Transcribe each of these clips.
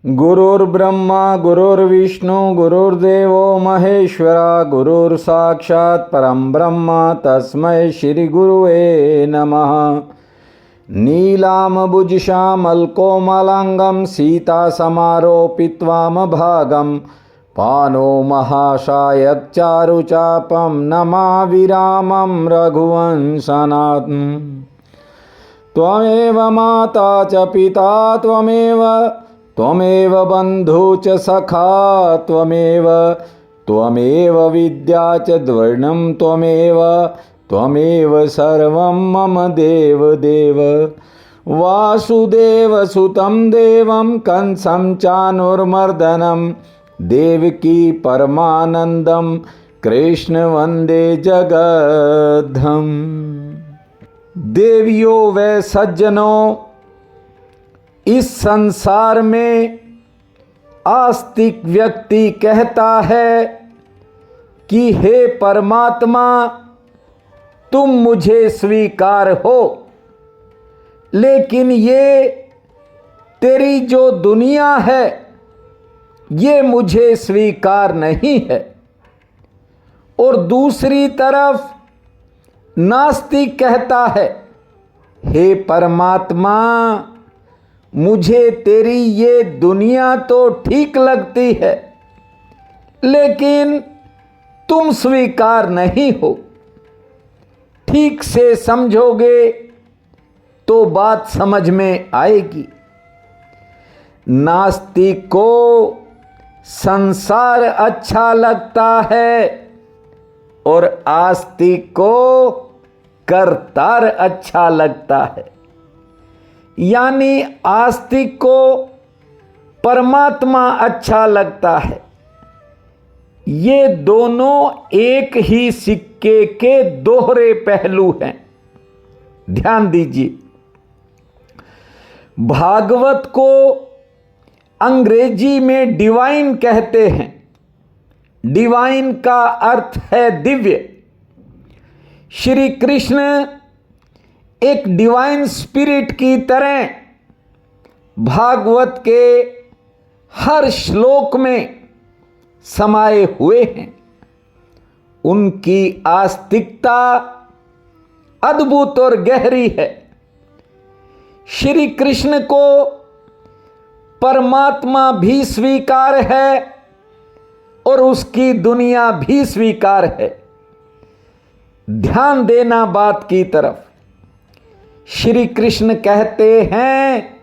गुरुर्ब्रह्मा गुरुर्विष्णु गुरुर्देवो महेश्वरा गुरुर्साक्षात् परं ब्रह्म तस्मै श्री गुरुवे नमः। नीलाम्बुजश्यामलकोमलांगं सीतासमारोपित्वामभागं पानो महाशायच्चारुचापं नमामि रामं रघुवंशनाथं। त्वमेव माता च पिता त्वमेव बन्धु च सखा त्वमेव विद्या च द्वर्णं त्वमेव सर्वं मम देव वासुदेवसुतं देवं कंसं चानुर्मर्दनं देवकी परमानन्दं कृष्ण वन्दे जगद्धं। देवियों व सज्जनों, इस संसार में आस्तिक व्यक्ति कहता है कि हे परमात्मा तुम मुझे स्वीकार हो, लेकिन ये तेरी जो दुनिया है ये मुझे स्वीकार नहीं है। और दूसरी तरफ नास्तिक कहता है हे परमात्मा मुझे तेरी ये दुनिया तो ठीक लगती है लेकिन तुम स्वीकार नहीं हो। ठीक से समझोगे तो बात समझ में आएगी। नास्तिक को संसार अच्छा लगता है और आस्तिक को करतार अच्छा लगता है। यानी आस्तिक को परमात्मा अच्छा लगता है। ये दोनों एक ही सिक्के के दोहरे पहलू हैं। ध्यान दीजिए, भागवत को अंग्रेजी में डिवाइन कहते हैं। डिवाइन का अर्थ है दिव्य। श्री कृष्ण एक डिवाइन स्पिरिट की तरह भागवत के हर श्लोक में समाये हुए हैं। उनकी आस्तिकता अद्भुत और गहरी है। श्री कृष्ण को परमात्मा भी स्वीकार है और उसकी दुनिया भी स्वीकार है। ध्यान देना बात की तरफ। श्री कृष्ण कहते हैं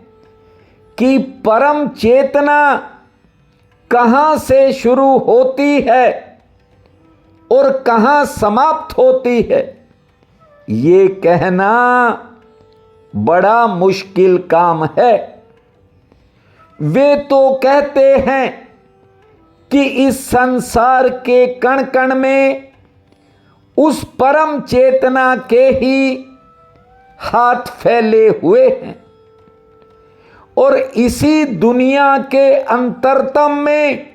कि परम चेतना कहां से शुरू होती है और कहां समाप्त होती है, ये कहना बड़ा मुश्किल काम है। वे तो कहते हैं कि इस संसार के कण कण में उस परम चेतना के ही हाथ फैले हुए हैं और इसी दुनिया के अंतरतम में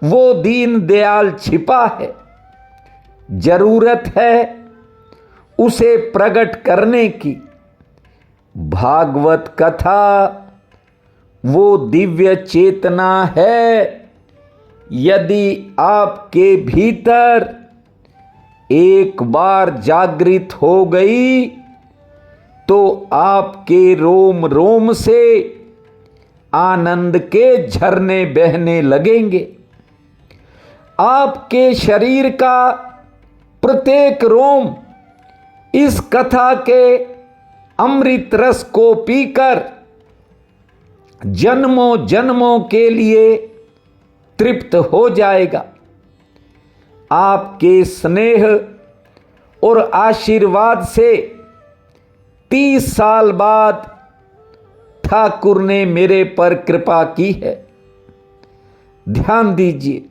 वो दीन दयाल छिपा है। जरूरत है उसे प्रकट करने की। भागवत कथा वो दिव्य चेतना है। यदि आपके भीतर एक बार जागृत हो गई तो आपके रोम रोम से आनंद के झरने बहने लगेंगे। आपके शरीर का प्रत्येक रोम इस कथा के अमृत रस को पीकर जन्मों जन्मों के लिए तृप्त हो जाएगा। आपके स्नेह और आशीर्वाद से 30 साल बाद ठाकुर ने मेरे पर कृपा की है। ध्यान दीजिए,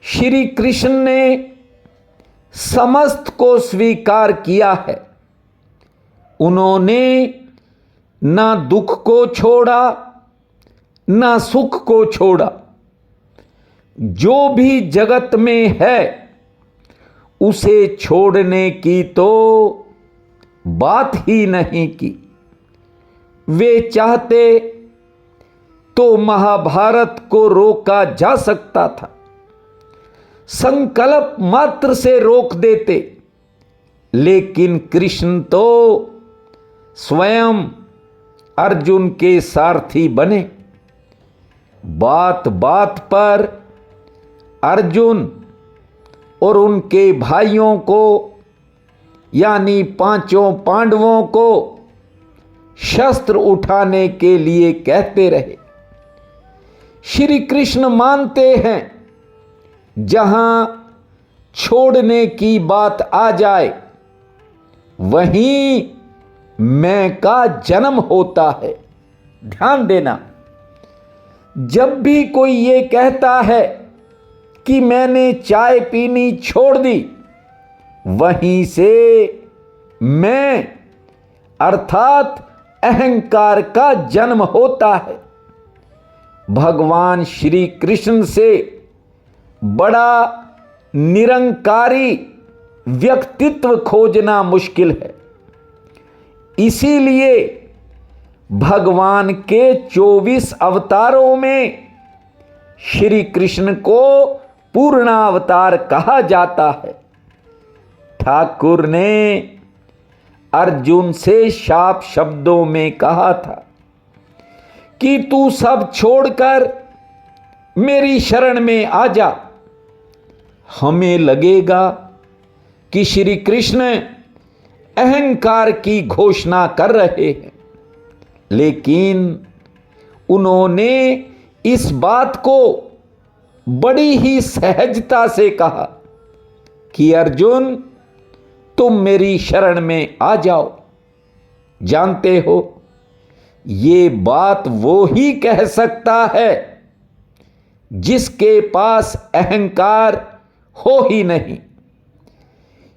श्री कृष्ण ने समस्त को स्वीकार किया है। उन्होंने ना दुख को छोड़ा ना सुख को छोड़ा। जो भी जगत में है उसे छोड़ने की तो बात ही नहीं की। वे चाहते तो महाभारत को रोका जा सकता था, संकल्प मात्र से रोक देते। लेकिन कृष्ण तो स्वयं अर्जुन के सारथी बने। बात बात पर अर्जुन और उनके भाइयों को यानी पांचों पांडवों को शस्त्र उठाने के लिए कहते रहे। श्री कृष्ण मानते हैं जहां छोड़ने की बात आ जाए वहीं मैं का जन्म होता है। ध्यान देना, जब भी कोई ये कहता है कि मैंने चाय पीनी छोड़ दी, वहीं से मैं अर्थात अहंकार का जन्म होता है। भगवान श्री कृष्ण से बड़ा निरंकारी व्यक्तित्व खोजना मुश्किल है। इसीलिए भगवान के 24 अवतारों में श्री कृष्ण को पूर्णावतार कहा जाता है। ठाकुर ने अर्जुन से शाप शब्दों में कहा था कि तू सब छोड़कर मेरी शरण में आ जा। हमें लगेगा कि श्री कृष्ण अहंकार की घोषणा कर रहे हैं, लेकिन उन्होंने इस बात को बड़ी ही सहजता से कहा कि अर्जुन तुम मेरी शरण में आ जाओ। जानते हो, ये बात वो ही कह सकता है जिसके पास अहंकार हो ही नहीं।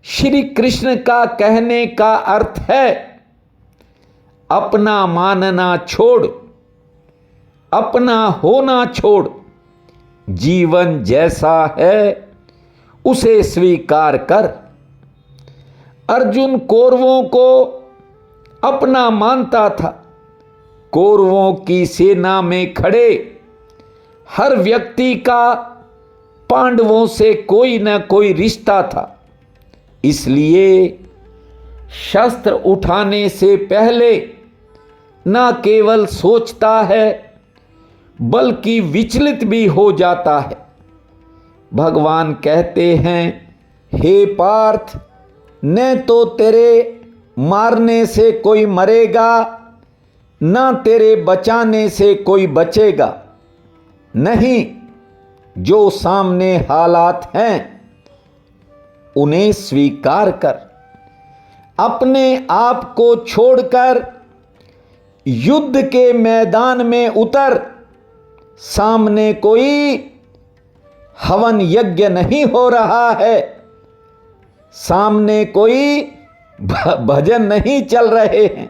श्री कृष्ण का कहने का अर्थ है अपना मानना छोड़, अपना होना छोड़, जीवन जैसा है उसे स्वीकार कर। अर्जुन कौरवों को अपना मानता था। कौरवों की सेना में खड़े हर व्यक्ति का पांडवों से कोई न कोई रिश्ता था। इसलिए शस्त्र उठाने से पहले न केवल सोचता है बल्कि विचलित भी हो जाता है। भगवान कहते हैं, हे पार्थ, न तो तेरे मारने से कोई मरेगा, न तेरे बचाने से कोई बचेगा। नहीं, जो सामने हालात हैं उन्हें स्वीकार कर। अपने आप को छोड़कर युद्ध के मैदान में उतर। सामने कोई हवन यज्ञ नहीं हो रहा है, सामने कोई भजन नहीं चल रहे हैं,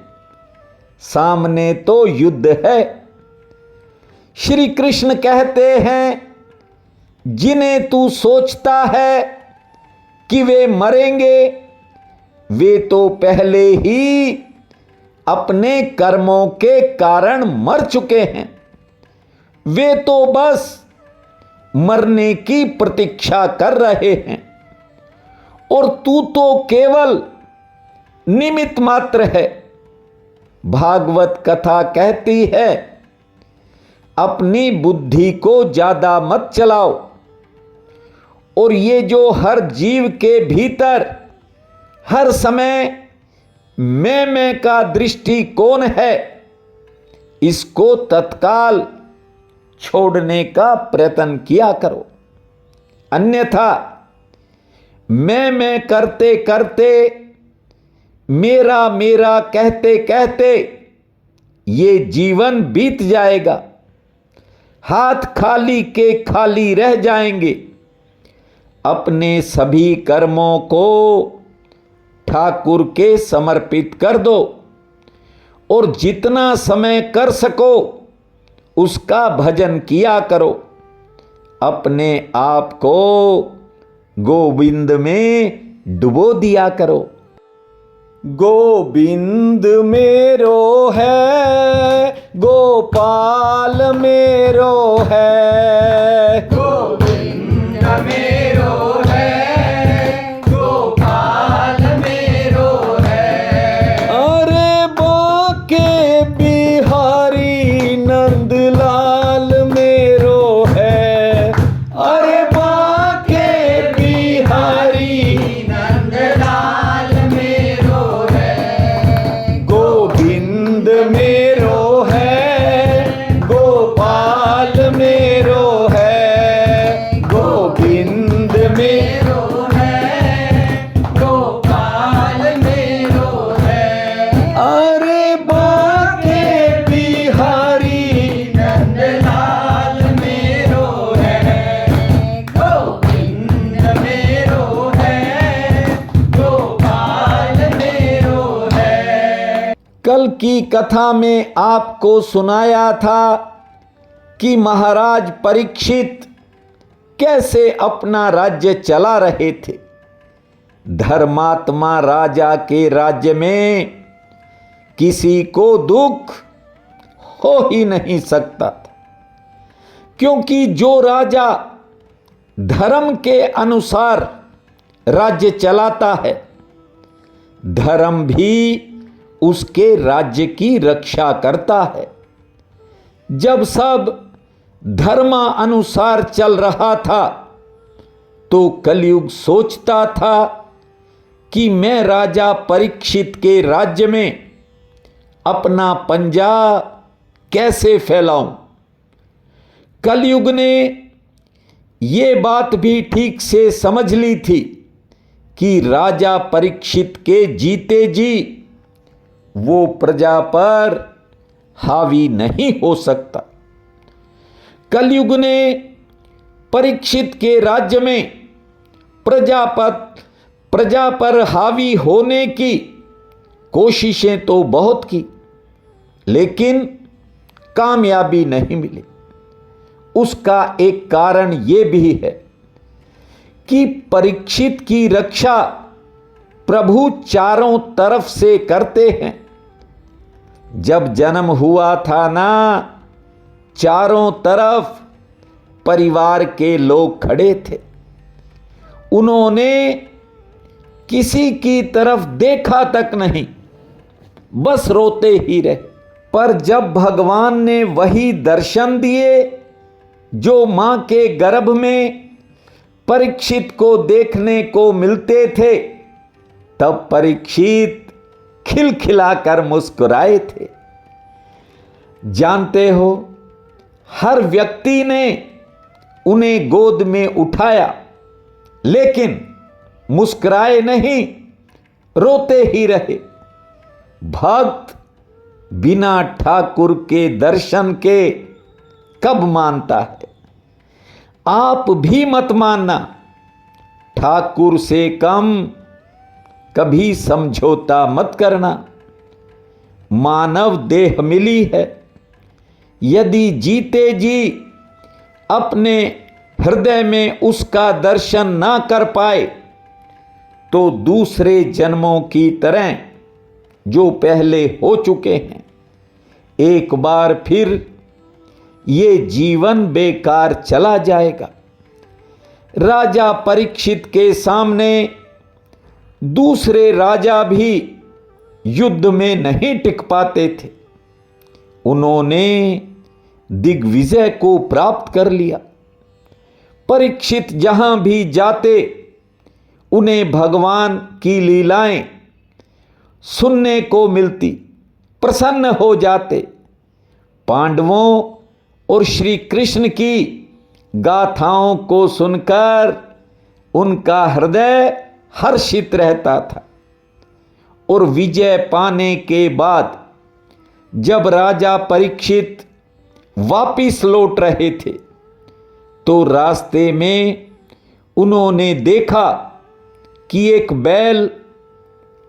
सामने तो युद्ध है। श्री कृष्ण कहते हैं, जिन्हें तू सोचता है कि वे मरेंगे, वे तो पहले ही अपने कर्मों के कारण मर चुके हैं। वे तो बस मरने की प्रतीक्षा कर रहे हैं और तू तो केवल निमित्त मात्र है। भागवत कथा कहती है, अपनी बुद्धि को ज्यादा मत चलाओ। और ये जो हर जीव के भीतर हर समय मैं का दृष्टिकोण है, इसको तत्काल छोड़ने का प्रयत्न किया करो। अन्यथा मैं करते करते, मेरा मेरा कहते कहते ये जीवन बीत जाएगा। हाथ खाली के खाली रह जाएंगे। अपने सभी कर्मों को ठाकुर के समर्पित कर दो और जितना समय कर सको उसका भजन किया करो। अपने आप को गोविंद में डुबो दिया करो। गोविंद मेरो है, गोपाल मेरो है। गोविंद मेरो है, गोपाल मेरो है। अरे बाके बिहारी नंदलाल मेरो है। अरे बाके बिहारी नंदलाल मेरो है। गोविंद मेरो है, गोपाल मेरो है। गोविंद मेरो मेरो है, गोपाल मेरो है। अरे बाके बिहारी नंदलाल मेरो है, गोविंद मेरो है, गोपाल मेरो है। कल की कथा में आपको सुनाया था कि महाराज परीक्षित कैसे अपना राज्य चला रहे थे। धर्मात्मा राजा के राज्य में किसी को दुख हो ही नहीं सकता था, क्योंकि जो राजा धर्म के अनुसार राज्य चलाता है, धर्म भी उसके राज्य की रक्षा करता है। जब सब धर्मानुसार चल रहा था तो कलयुग सोचता था कि मैं राजा परीक्षित के राज्य में अपना पंजा कैसे फैलाऊं। कलयुग ने ये बात भी ठीक से समझ ली थी कि राजा परीक्षित के जीते जी वो प्रजा पर हावी नहीं हो सकता। कलयुग ने परीक्षित के राज्य में प्रजा पर हावी होने की कोशिशें तो बहुत की, लेकिन कामयाबी नहीं मिली। उसका एक कारण ये भी है कि परीक्षित की रक्षा प्रभु चारों तरफ से करते हैं। जब जन्म हुआ था ना, चारों तरफ परिवार के लोग खड़े थे। उन्होंने किसी की तरफ देखा तक नहीं, बस रोते ही रहे। पर जब भगवान ने वही दर्शन दिए जो मां के गर्भ में परीक्षित को देखने को मिलते थे, तब परीक्षित खिलखिलाकर मुस्कुराए थे। जानते हो, हर व्यक्ति ने उन्हें गोद में उठाया, लेकिन मुस्कुराए नहीं, रोते ही रहे। भक्त बिना ठाकुर के दर्शन के कब मानता है? आप भी मत मानना, ठाकुर से कम कभी समझौता मत करना। मानव देह मिली है, यदि जीते जी अपने हृदय में उसका दर्शन ना कर पाए, तो दूसरे जन्मों की तरह जो पहले हो चुके हैं, एक बार फिर ये जीवन बेकार चला जाएगा। राजा परीक्षित के सामने दूसरे राजा भी युद्ध में नहीं टिक पाते थे। उन्होंने दिग्विजय को प्राप्त कर लिया। परीक्षित जहां भी जाते, उन्हें भगवान की लीलाएं सुनने को मिलती, प्रसन्न हो जाते। पांडवों और श्री कृष्ण की गाथाओं को सुनकर उनका हृदय हर्षित रहता था। और विजय पाने के बाद जब राजा परीक्षित वापिस लौट रहे थे, तो रास्ते में उन्होंने देखा कि एक बैल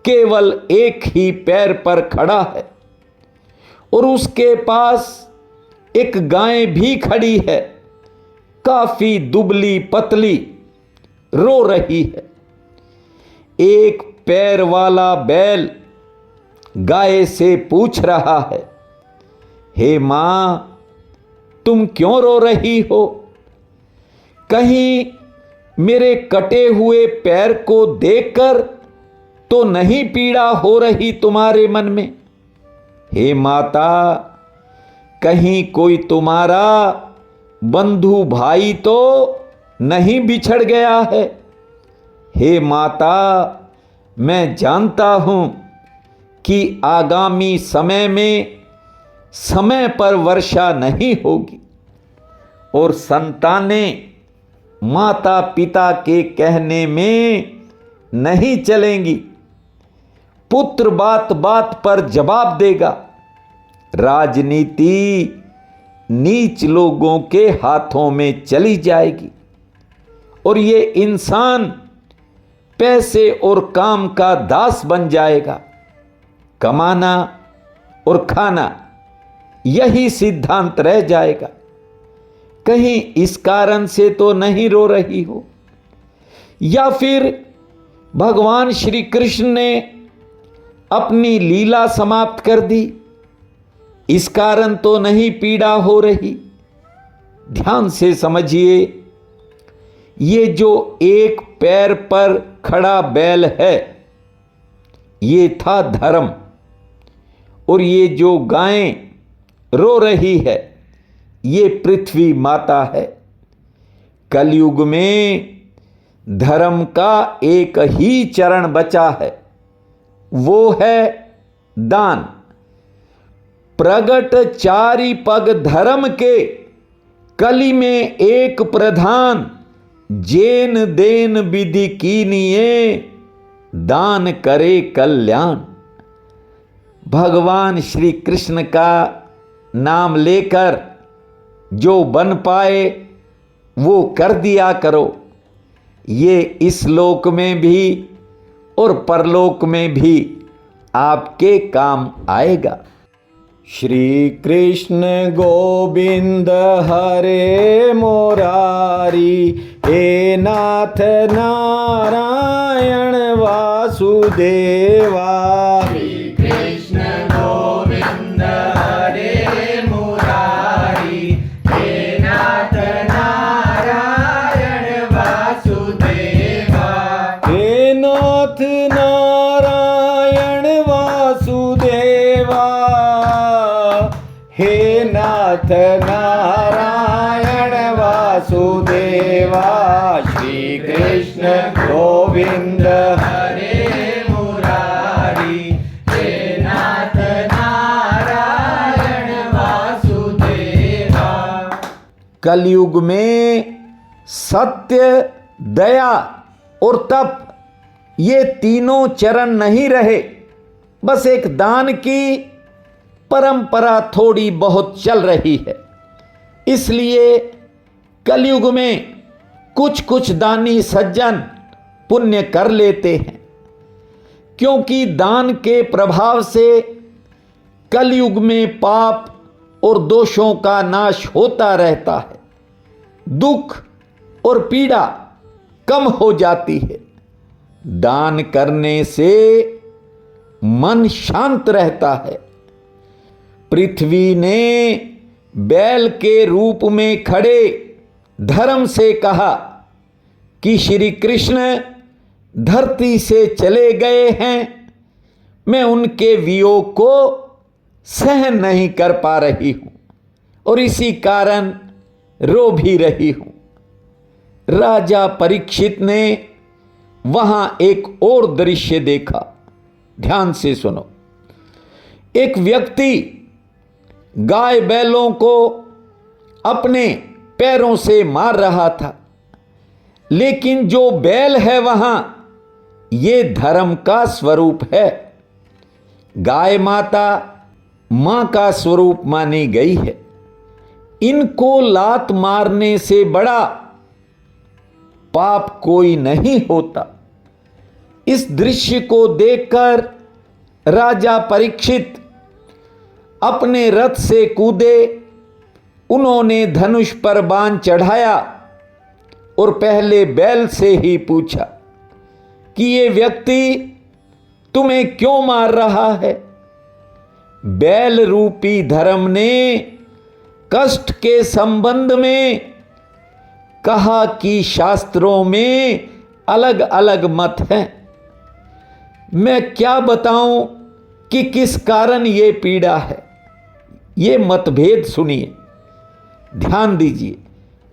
केवल एक ही पैर पर खड़ा है और उसके पास एक गाय भी खड़ी है, काफी दुबली पतली, रो रही है। एक पैर वाला बैल गाय से पूछ रहा है, हे मां, तुम क्यों रो रही हो? कहीं मेरे कटे हुए पैर को देखकर तो नहीं पीड़ा हो रही तुम्हारे मन में? हे माता, कहीं कोई तुम्हारा बंधु भाई तो नहीं बिछड़ गया है? हे माता, मैं जानता हूं कि आगामी समय में समय पर वर्षा नहीं होगी और संतानें माता पिता के कहने में नहीं चलेंगी। पुत्र बात बात पर जवाब देगा। राजनीति नीच लोगों के हाथों में चली जाएगी और ये इंसान पैसे और काम का दास बन जाएगा। कमाना और खाना यही सिद्धांत रह जाएगा। कहीं इस कारण से तो नहीं रो रही हो? या फिर भगवान श्री कृष्ण ने अपनी लीला समाप्त कर दी, इस कारण तो नहीं पीड़ा हो रही? ध्यान से समझिए, ये जो एक पैर पर खड़ा बैल है, ये था धर्म, और ये जो गाय रो रही है, ये पृथ्वी माता है। कलयुग में धर्म का एक ही चरण बचा है, वो है दान। प्रगट चारि पग धर्म के, कली में एक प्रधान। जेन देन विधि कीनिए, दान करे कल्याण। भगवान श्री कृष्ण का नाम लेकर जो बन पाए वो कर दिया करो। ये इस लोक में भी और परलोक में भी आपके काम आएगा। श्री कृष्ण गोविंद हरे मुरारी, हे नाथ नारायण वासुदेवा। श्री कृष्ण गोविंद हरे मुरारी, हे नाथ नारायण वासुदेवा। हे नाथ नारायण वासुदेवा, हे नाथ नारायण वासुदेवा। श्री कृष्ण गोविंद हरे मुरारी, हे नाथ नारायण वासुदेवा। कलयुग में सत्य, दया और तप, ये तीनों चरण नहीं रहे। बस एक दान की परंपरा थोड़ी बहुत चल रही है। इसलिए कलयुग में कुछ कुछ दानी सज्जन पुण्य कर लेते हैं, क्योंकि दान के प्रभाव से कलयुग में पाप और दोषों का नाश होता रहता है। दुख और पीड़ा कम हो जाती है। दान करने से मन शांत रहता है। पृथ्वी ने बैल के रूप में खड़े धर्म से कहा कि श्री कृष्ण धरती से चले गए हैं, मैं उनके वियोग को सहन नहीं कर पा रही हूं और इसी कारण रो भी रही हूं। राजा परीक्षित ने वहां एक और दृश्य देखा। ध्यान से सुनो। एक व्यक्ति गाय बैलों को अपने पैरों से मार रहा था, लेकिन जो बैल है वहां, ये धर्म का स्वरूप है। गाय माता मां का स्वरूप मानी गई है। इनको लात मारने से बड़ा पाप कोई नहीं होता। इस दृश्य को देखकर राजा परीक्षित अपने रथ से कूदे। उन्होंने धनुष पर बाण चढ़ाया और पहले बैल से ही पूछा कि ये व्यक्ति तुम्हें क्यों मार रहा है? बैल रूपी धर्म ने कष्ट के संबंध में कहा कि शास्त्रों में अलग अलग मत हैं। मैं क्या बताऊं कि किस कारण ये पीड़ा है। ये मतभेद सुनिए, ध्यान दीजिए।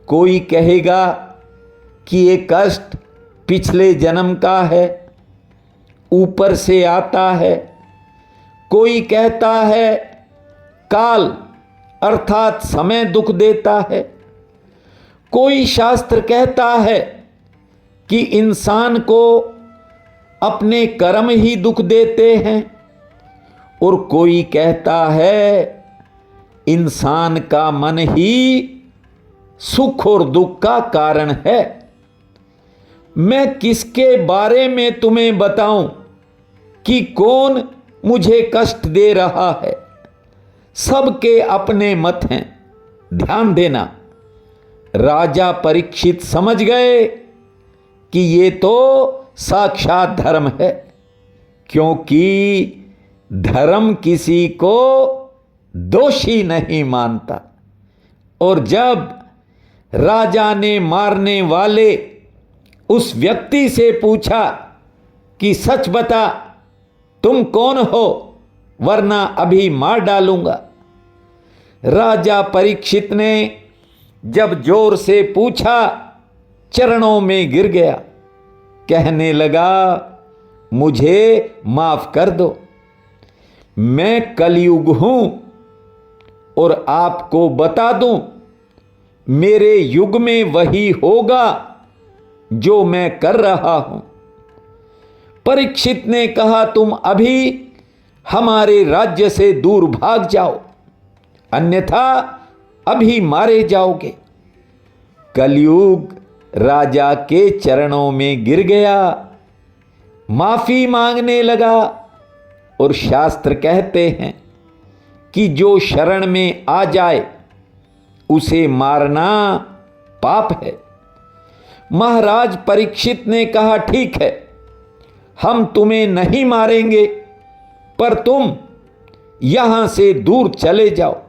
कोई कहेगा कि ये कष्ट पिछले जन्म का है, ऊपर से आता है। कोई कहता है काल अर्थात समय दुख देता है। कोई शास्त्र कहता है कि इंसान को अपने कर्म ही दुख देते हैं, और कोई कहता है इंसान का मन ही सुख और दुख का कारण है। मैं किसके बारे में तुम्हें बताऊं कि कौन मुझे कष्ट दे रहा है? सबके अपने मत हैं। ध्यान देना, राजा परीक्षित समझ गए कि ये तो साक्षात धर्म है, क्योंकि धर्म किसी को दोषी नहीं मानता। और जब राजा ने मारने वाले उस व्यक्ति से पूछा कि सच बता तुम कौन हो, वरना अभी मार डालूंगा। राजा परीक्षित ने जब जोर से पूछा, चरणों में गिर गया, कहने लगा मुझे माफ कर दो, मैं कलयुग हूं और आपको बता दूं मेरे युग में वही होगा जो मैं कर रहा हूं। परीक्षित ने कहा तुम अभी हमारे राज्य से दूर भाग जाओ, अन्यथा अभी मारे जाओगे। कलयुग राजा के चरणों में गिर गया, माफी मांगने लगा। और शास्त्र कहते हैं कि जो शरण में आ जाए उसे मारना पाप है। महाराज परीक्षित ने कहा ठीक है, हम तुम्हें नहीं मारेंगे, पर तुम यहां से दूर चले जाओ।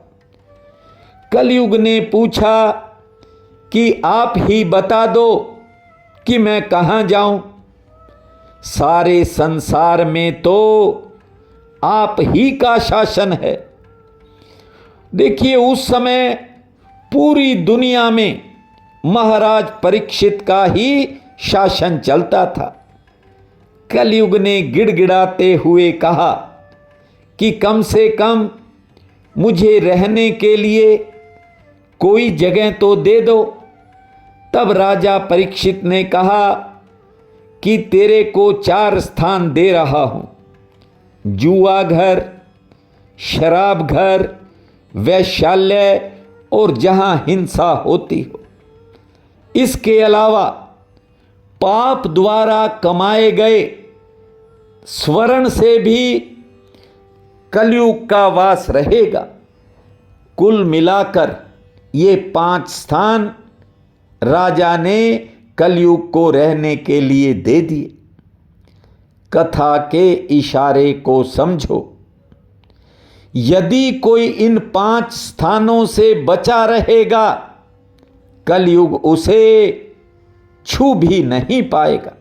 कलयुग ने पूछा कि आप ही बता दो कि मैं कहां जाऊं। सारे संसार में तो आप ही का शासन है। देखिए, उस समय पूरी दुनिया में महाराज परीक्षित का ही शासन चलता था। कलयुग ने गिड़गिड़ाते हुए कहा कि कम से कम मुझे रहने के लिए कोई जगह तो दे दो। तब राजा परीक्षित ने कहा कि तेरे को 4 स्थान दे रहा हूं, जुआ घर, शराब घर, वैश्यालय और जहां हिंसा होती हो। इसके अलावा पाप द्वारा कमाए गए स्वर्ण से भी कलयुग का वास रहेगा। कुल मिलाकर ये 5 स्थान राजा ने कलयुग को रहने के लिए दे दिए। कथा के इशारे को समझो। यदि कोई इन 5 स्थानों से बचा रहेगा, कलयुग उसे छू भी नहीं पाएगा।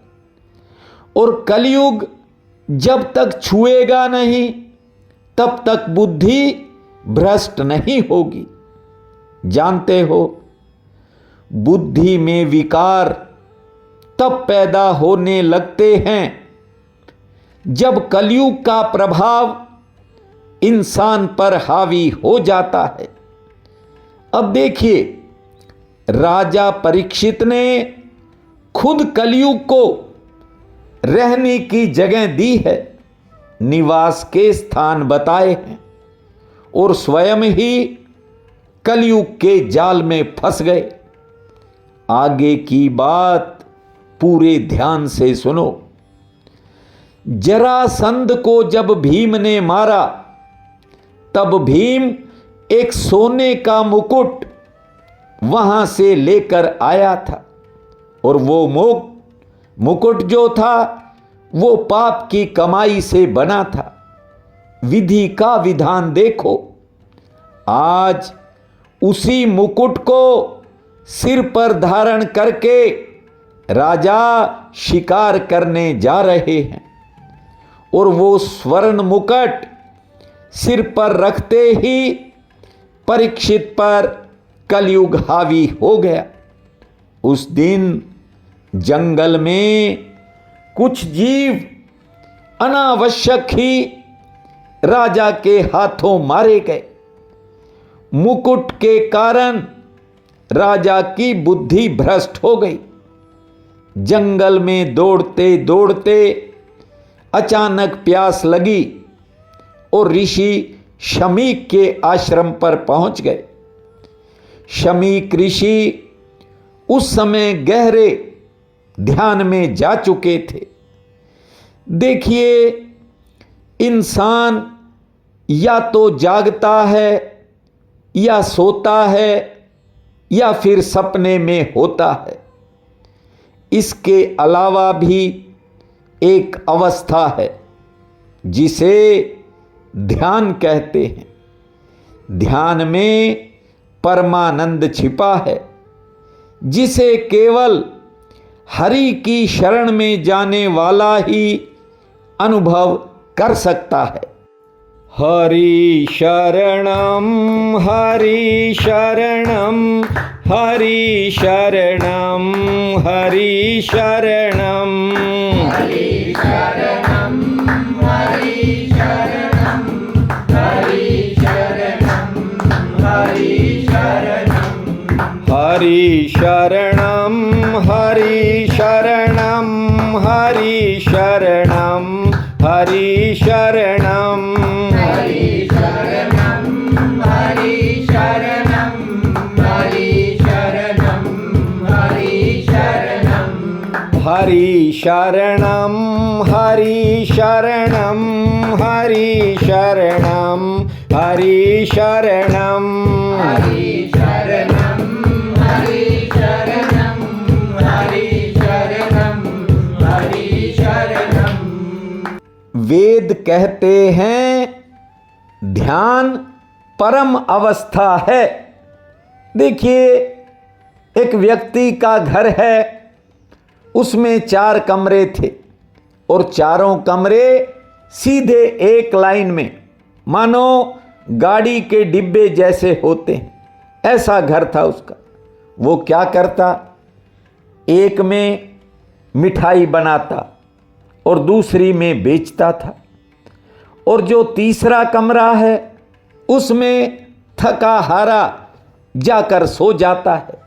और कलयुग जब तक छुएगा नहीं, तब तक बुद्धि भ्रष्ट नहीं होगी। जानते हो, बुद्धि में विकार तब पैदा होने लगते हैं जब कलयुग का प्रभाव इंसान पर हावी हो जाता है। अब देखिए, राजा परीक्षित ने खुद कलयुग को रहने की जगह दी है, निवास के स्थान बताए हैं, और स्वयं ही कलयुग के जाल में फंस गए। आगे की बात पूरे ध्यान से सुनो। जरासंध को जब भीम ने मारा, तब भीम एक सोने का मुकुट वहां से लेकर आया था, और वो मुकुट जो था वो पाप की कमाई से बना था। विधि का विधान देखो। आज उसी मुकुट को सिर पर धारण करके राजा शिकार करने जा रहे हैं और वो स्वर्ण मुकुट सिर पर रखते ही परीक्षित पर कलयुग हावी हो गया। उस दिन जंगल में कुछ जीव अनावश्यक ही राजा के हाथों मारे गए। मुकुट के कारण राजा की बुद्धि भ्रष्ट हो गई। जंगल में दौड़ते दौड़ते अचानक प्यास लगी और ऋषि शमीक के आश्रम पर पहुंच गए। शमीक ऋषि उस समय गहरे ध्यान में जा चुके थे। देखिए, इंसान या तो जागता है या सोता है या फिर सपने में होता है। इसके अलावा भी एक अवस्था है जिसे ध्यान कहते हैं। ध्यान में परमानंद छिपा है जिसे केवल हरि की शरण में जाने वाला ही अनुभव कर सकता है। हरि शरणम हरि शरणम हरि शरणम हरि शरणम हरि शरणं हरि शरणं हरि शरणं हरि शरणं हरि शरणम हरि शरणम हरि शरणम हरि शरणम हरि शरणं हरि शरणं हरि शरणं हरि शरणं हरि शरणम हरि शरणम हरि शरणम हरि शरणम हरि शरणं हरि शरणं हरि शरणं हरि शरणं वेद कहते हैं ध्यान परम अवस्था है। देखिए, एक व्यक्ति का घर है, उसमें 4 कमरे थे और चारों कमरे सीधे एक लाइन में मानो गाड़ी के डिब्बे जैसे होते हैं, ऐसा घर था उसका। वो क्या करता, एक में मिठाई बनाता और दूसरी में बेचता था, और जो तीसरा कमरा है उसमें थका हारा जाकर सो जाता है।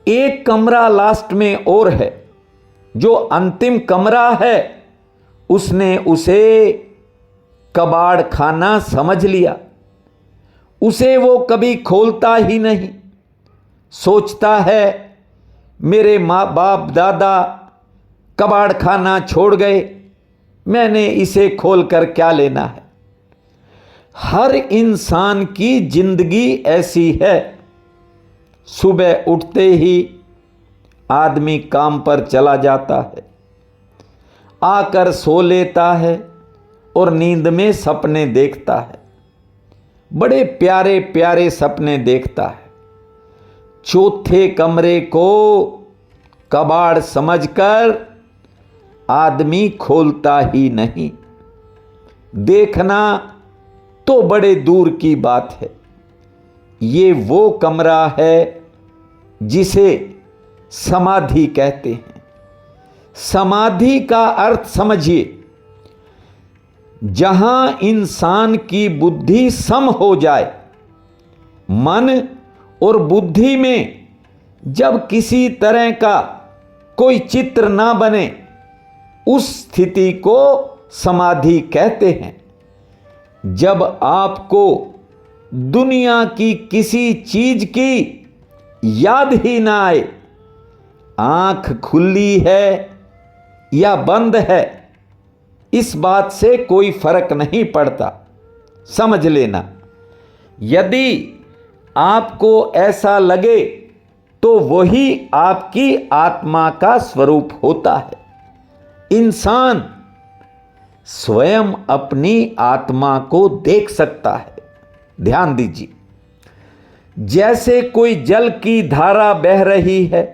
एक कमरा लास्ट में और है, जो अंतिम कमरा है उसने उसे कबाड़ खाना समझ लिया। उसे वो कभी खोलता ही नहीं। सोचता है मेरे माँ बाप दादा कबाड़ खाना छोड़ गए, मैंने इसे खोलकर क्या लेना है। हर इंसान की जिंदगी ऐसी है। सुबह उठते ही आदमी काम पर चला जाता है, आकर सो लेता है और नींद में सपने देखता है। बड़े प्यारे प्यारे सपने देखता है। चौथे कमरे को कबाड़ समझकर आदमी खोलता ही नहीं। देखना तो बड़े दूर की बात है। ये वो कमरा है जिसे समाधि कहते हैं। समाधि का अर्थ समझिए, जहां इंसान की बुद्धि सम हो जाए। मन और बुद्धि में जब किसी तरह का कोई चित्र ना बने, उस स्थिति को समाधि कहते हैं। जब आपको दुनिया की किसी चीज की याद ही ना आए, आंख खुली है या बंद है, इस बात से कोई फर्क नहीं पड़ता, समझ लेना। यदि आपको ऐसा लगे तो वही आपकी आत्मा का स्वरूप होता है। इंसान स्वयं अपनी आत्मा को देख सकता है। ध्यान दीजिए, जैसे कोई जल की धारा बह रही है,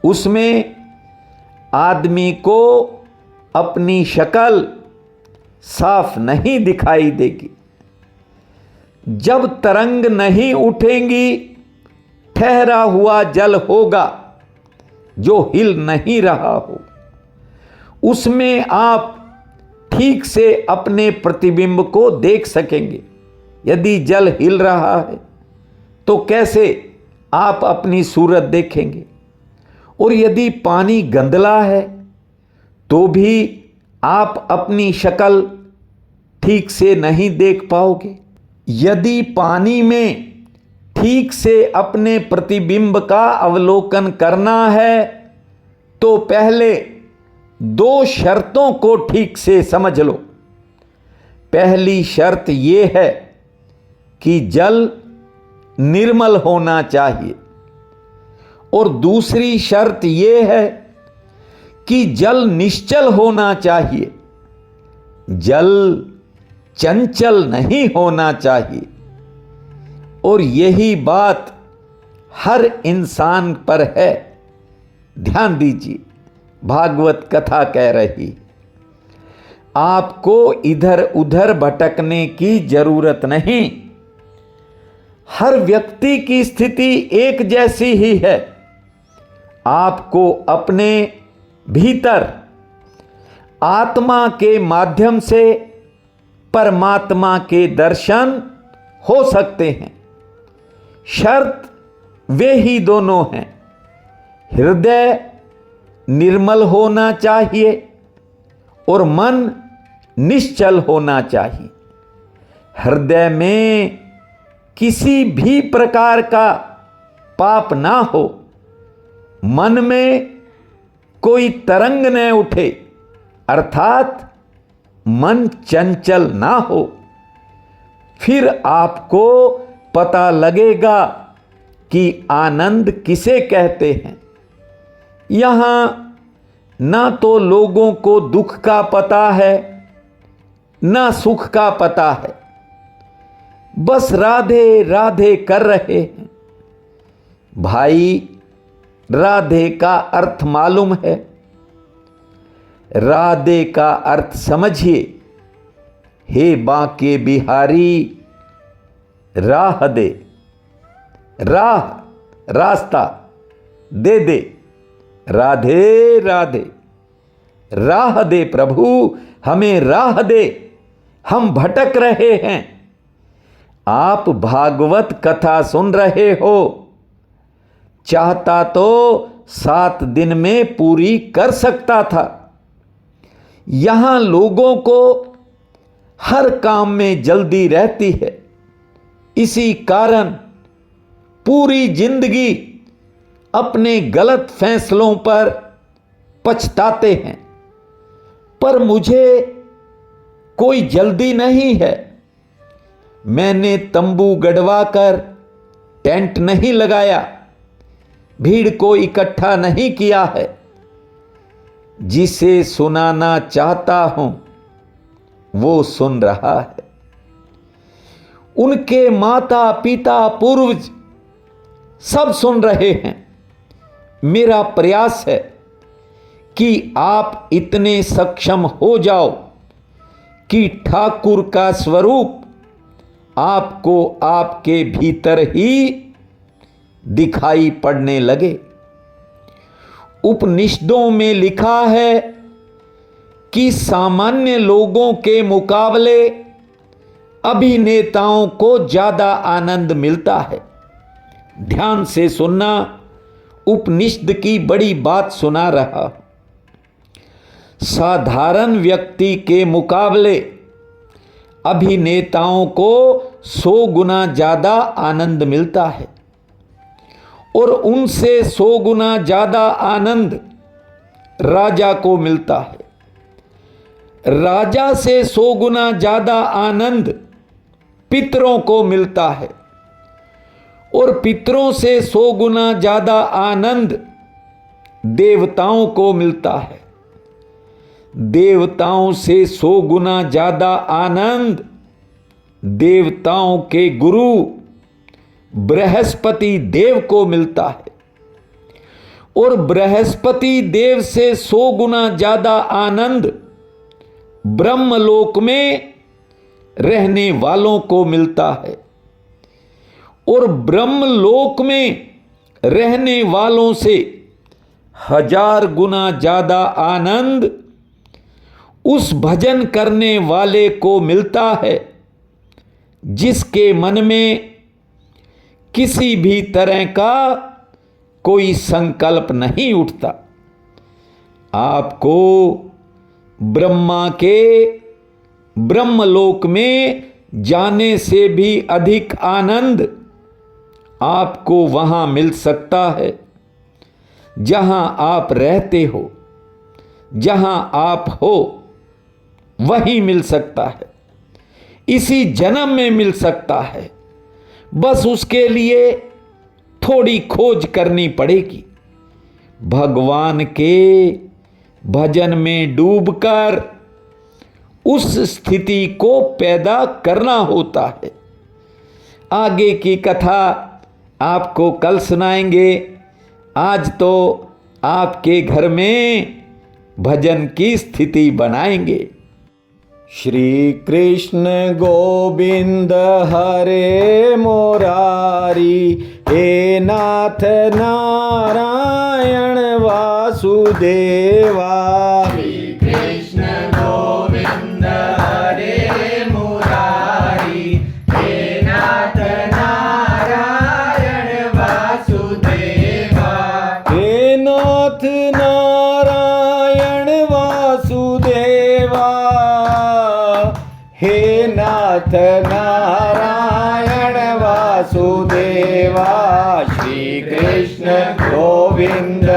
उसमें आदमी को अपनी शक्ल साफ नहीं दिखाई देगी। जब तरंग नहीं उठेंगी, ठहरा हुआ जल होगा जो हिल नहीं रहा हो। उसमें आप ठीक से अपने प्रतिबिंब को देख सकेंगे। यदि जल हिल रहा है तो कैसे आप अपनी सूरत देखेंगे, और यदि पानी गंदला है तो भी आप अपनी शक्ल ठीक से नहीं देख पाओगे। यदि पानी में ठीक से अपने प्रतिबिंब का अवलोकन करना है तो पहले 2 शर्तों को ठीक से समझ लो। पहली शर्त यह है कि जल निर्मल होना चाहिए, और दूसरी शर्त यह है कि जल निश्चल होना चाहिए। जल चंचल नहीं होना चाहिए, और यही बात हर इंसान पर है। ध्यान दीजिए, भागवत कथा कह रही, आपको इधर उधर भटकने की जरूरत नहीं। हर व्यक्ति की स्थिति एक जैसी ही है। आपको अपने भीतर आत्मा के माध्यम से परमात्मा के दर्शन हो सकते हैं। शर्त वे ही दोनों हैं। हृदय निर्मल होना चाहिए और मन निश्चल होना चाहिए। हृदय में किसी भी प्रकार का पाप ना हो, मन में कोई तरंग न उठे, अर्थात मन चंचल ना हो, फिर आपको पता लगेगा कि आनंद किसे कहते हैं। यहां ना तो लोगों को दुख का पता है, ना सुख का पता है, बस राधे राधे कर रहे हैं। भाई, राधे का अर्थ मालूम है? राधे का अर्थ समझिए, हे बांके बिहारी राह दे, राह रास्ता दे दे, राधे राधे, राह दे प्रभु, हमें राह दे, हम भटक रहे हैं। आप भागवत कथा सुन रहे हो, चाहता तो 7 दिन में पूरी कर सकता था। यहां लोगों को हर काम में जल्दी रहती है, इसी कारण पूरी जिंदगी अपने गलत फैसलों पर पछताते हैं। पर मुझे कोई जल्दी नहीं है। मैंने तंबू गड़वाकर टेंट नहीं लगाया, भीड़ को इकट्ठा नहीं किया है। जिसे सुनाना चाहता हूं वो सुन रहा है। उनके माता पिता पूर्वज सब सुन रहे हैं। मेरा प्रयास है कि आप इतने सक्षम हो जाओ कि ठाकुर का स्वरूप आपको आपके भीतर ही दिखाई पड़ने लगे। उपनिषदों में लिखा है कि सामान्य लोगों के मुकाबले अभिनेताओं को ज्यादा आनंद मिलता है। ध्यान से सुनना, उपनिषद की बड़ी बात सुना रहा। साधारण व्यक्ति के मुकाबले अभिनेताओं को 100 गुना ज्यादा आनंद मिलता है, और उनसे 100 गुना ज्यादा आनंद राजा को मिलता है। राजा से 100 गुना ज्यादा आनंद पितरों को मिलता है, और पितरों से 100 गुना ज्यादा आनंद देवताओं को मिलता है। देवताओं से 100 गुना ज्यादा आनंद देवताओं के गुरु बृहस्पति देव को मिलता है, और बृहस्पति देव से 100 गुना ज्यादा आनंद ब्रह्मलोक में रहने वालों को मिलता है, और ब्रह्मलोक में रहने वालों से 1000 गुना ज्यादा आनंद उस भजन करने वाले को मिलता है जिसके मन में किसी भी तरह का कोई संकल्प नहीं उठता। आपको ब्रह्मा के ब्रह्मलोक में जाने से भी अधिक आनंद आपको वहां मिल सकता है जहां आप रहते हो। जहां आप हो वहीं मिल सकता है, इसी जन्म में मिल सकता है। बस उसके लिए थोड़ी खोज करनी पड़ेगी। भगवान के भजन में डूबकर उस स्थिति को पैदा करना होता है। आगे की कथा आपको कल सुनाएंगे। आज तो आपके घर में भजन की स्थिति बनाएंगे। श्री कृष्ण गोविंद हरे मुरारी, हे नाथ नारायण वासुदेवा। श्री कृष्ण गोविंद हरे मुरारी, हे नाथ नारायण वासुदेवा। हे नाथ नारायण वासुदेवा, हे नाथ नारायण वासुदेवा। श्री कृष्ण गोविंद